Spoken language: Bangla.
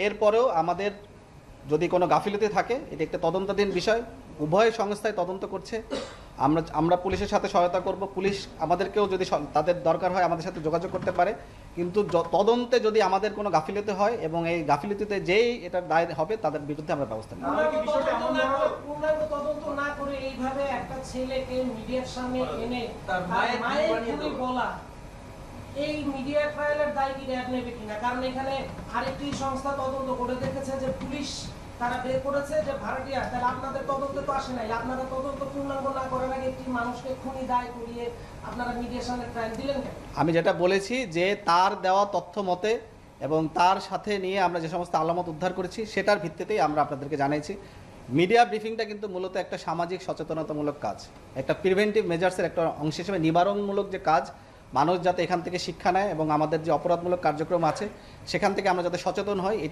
এরপরেও আমাদের যদি কোনো গাফিলতি থাকে, এটি একটা তদন্তাধীন বিষয়, উভয় সংস্থায় তদন্ত করছে। আমরা পুলিশের সাথে সহায়তা করব। পুলিশ আমাদেরকেও যদি তাদের দরকার হয় আমাদের সাথে যোগাযোগ করতে পারে, কিন্তু তদন্তে যদি আমাদের কোনো গাফিলতি হয় এবং এই গাফিলতিতে যেই এটার দায় হবে তাদের বিরুদ্ধে আমরা ব্যবস্থা নেব। পূর্ণাঙ্গ তদন্ত না করে এইভাবে একটা ছেলেকে মিডিয়ার সামনে এনে তার মায়ের খুনি বলা, এই মিডিয়া ট্রায়ালের দায় কি র্যাব নেবে কিনা? কারণ এখানে আরেকটি সংস্থা তদন্ত করে দেখেছে যে পুলিশ তারা বের করেছে যে ভাড়াটিয়া, তাহলে আপনাদের তদন্তে তো আসে নাই। আপনারা তদন্ত পূর্ণাঙ্গ না করার আগে একটি মানুষকে খুনি দায় করিয়ে আপনারা মিডিয়ার সামনে ট্রায়াল দিলেন কেন? আমি যেটা বলেছি যে তার দেওয়া তথ্য মতে এবং তার সাথে নিয়ে আমরা যে সমস্ত আলামত উদ্ধার করেছি সেটার ভিত্তিতেই আমরা আপনাদেরকে জানাইছি। মিডিয়া ব্রিফিংটা কিন্তু মূলত একটা সামাজিক সচেতনতামূলক কাজ, একটা প্রিভেন্টিভ মেজার্সের একটা অংশ হিসেবে নিবারণমূলক যে কাজ, মানুষ যাতে এখান থেকে শিক্ষা নেয় এবং আমাদের যে অপরাধমূলক কার্যক্রম আছে সেখান থেকে আমরা যাতে সচেতন হই।